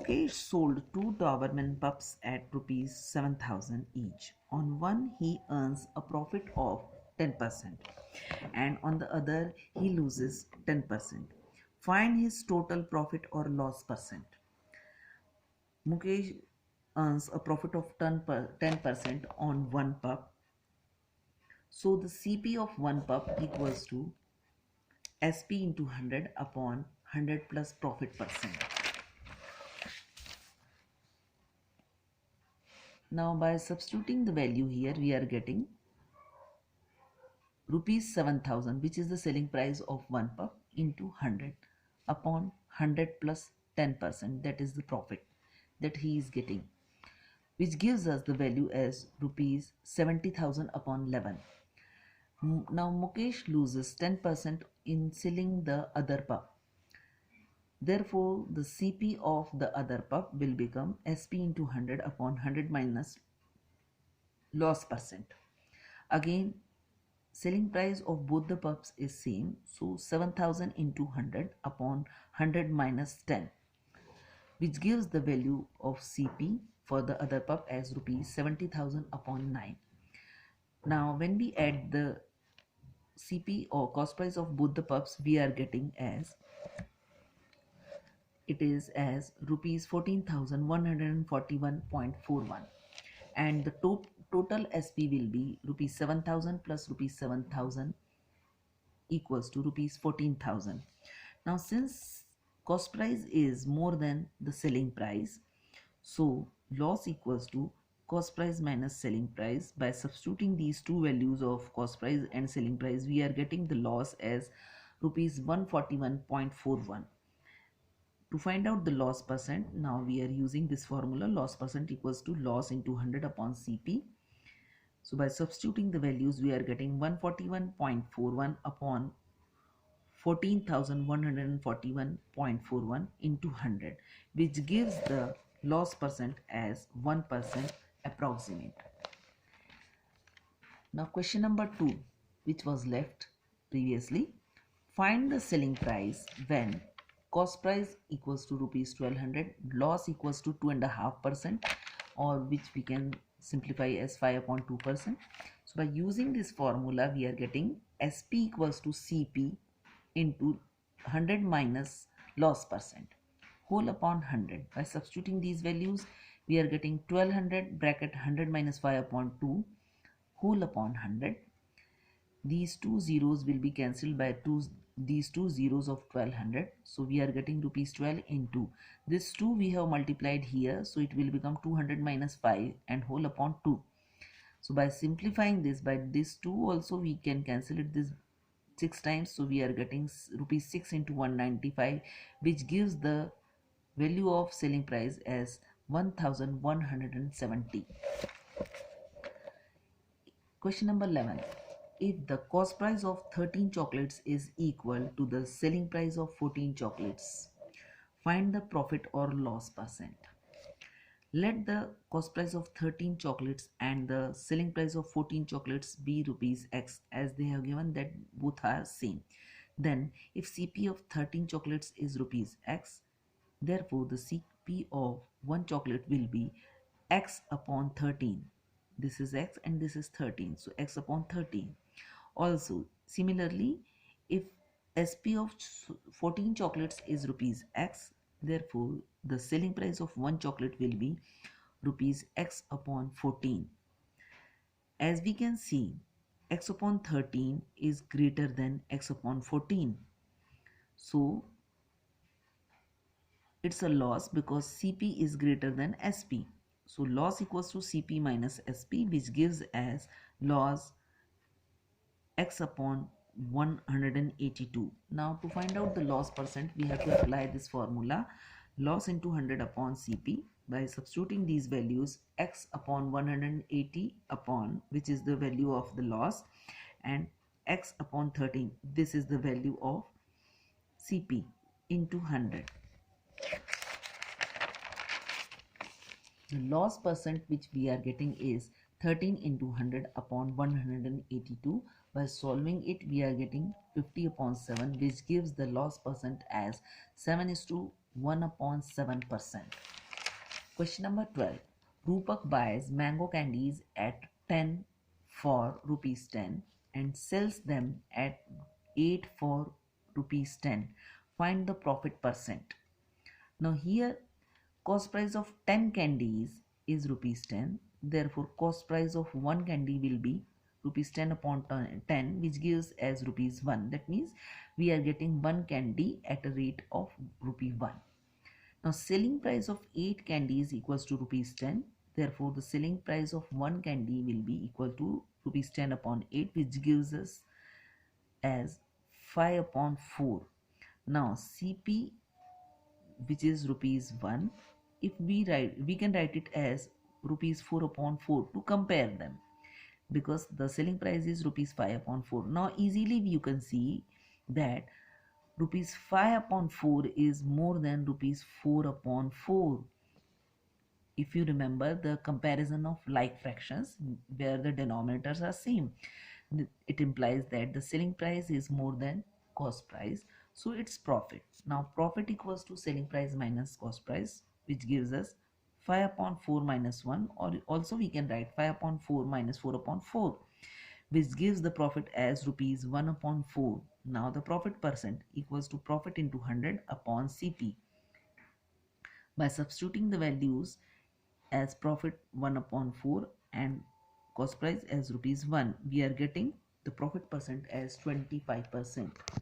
Mukesh sold two Doberman pups at rupees 7,000 each. On one, he earns a profit of 10%, and on the other, he loses 10%. Find his total profit or loss percent. Mukesh earns a profit of 10% on one pup. So the CP of one pup equals to SP into 100 upon 100 plus profit percent. Now by substituting the value here, we are getting rupees 7,000, which is the selling price of one pup, into 100 upon 100 plus 10%, that is the profit that he is getting, which gives us the value as rupees 70,000 upon 11. Now Mukesh loses 10% in selling the other pup. Therefore, the CP of the other pup will become SP into 100 upon 100 minus loss percent. Again, selling price of both the pups is same, so 7,000 into 100 upon 100 minus 10, which gives the value of CP for the other pup as rupees 70,000 upon 9. Now when we add the CP or cost price of both the pups, we are getting as it is as rupees 14,141.41, and the total SP will be rupees 7,000 plus rupees 7,000 equals to rupees 14,000. Now since cost price is more than the selling price, so loss equals to cost price minus selling price. By substituting these two values of cost price and selling price, we are getting the loss as rupees 141.41. To find out the loss percent, now we are using this formula, loss percent equals to loss into 100 upon CP. So by substituting the values, we are getting 141.41 upon 14,141.41 into 100, which gives the loss percent as 1% approximate. Now question number 2, which was left previously. Find the selling price when cost price equals to rupees 1200, loss equals to 2.5%, or which we can simplify as 5 upon 2%. So by using this formula, we are getting SP equals to CP into 100 minus loss percent whole upon 100. By substituting these values, we are getting 1200 bracket 100 minus 5 upon 2 whole upon 100. These two zeros will be cancelled by these two zeros of 1200, so we are getting rupees 12 into this 2 we have multiplied here, so it will become 200 minus 5 and whole upon 2. So by simplifying this, by this 2 also we can cancel it this 6 times, so we are getting rupees 6 into 195, which gives the value of selling price as 1,170. Question number 11. If the cost price of 13 chocolates is equal to the selling price of 14 chocolates, find the profit or loss percent. Let the cost price of 13 chocolates and the selling price of 14 chocolates be rupees X, as they have given that both are same. Then if CP of 13 chocolates is rupees X, therefore the CP of one chocolate will be X upon 13. This is X and this is 13, so X upon 13. Also similarly, if SP of 14 chocolates is rupees X, therefore the selling price of one chocolate will be rupees X upon 14. As we can see, X upon 13 is greater than X upon 14, so it's a loss because CP is greater than SP. So loss equals to CP minus SP, which gives as loss X upon 182. Now to find out the loss percent, we have to apply this formula, loss into 100 upon CP. By substituting these values, X upon 180 upon, which is the value of the loss, and X upon 13, this is the value of CP, into 100. The loss percent which we are getting is 13 into 100 upon 182. By solving it, we are getting 50 upon 7, which gives the loss percent as 7:1 1 upon 7%. Question number 12. Rupak buys mango candies at 10 for rupees 10 and sells them at 8 for rupees 10. Find the profit percent. Now here cost price of 10 candies is rupees 10. Therefore cost price of one candy will be rupees 10 upon 10, which gives as rupees 1. That means we are getting one candy at a rate of rupee 1. Now selling price of 8 candies equals to rupees 10. Therefore the selling price of one candy will be equal to rupees 10 upon 8, which gives us as 5 upon 4. Now CP, which is rupees 1, if we can write it as rupees 4 upon 4 to compare them, because the selling price is rupees 5 upon 4. Now easily you can see that rupees 5 upon 4 is more than rupees 4 upon 4. If you remember the comparison of like fractions where the denominators are same, it implies that the selling price is more than cost price, so it's profit. Now profit equals to selling price minus cost price, which gives us 5 upon 4 minus 1, or also we can write 5 upon 4 minus 4 upon 4, which gives the profit as rupees 1 upon 4. Now the profit percent equals to profit into 100 upon CP. By substituting the values as profit 1 upon 4 and cost price as rupees 1, we are getting the profit percent as 25%.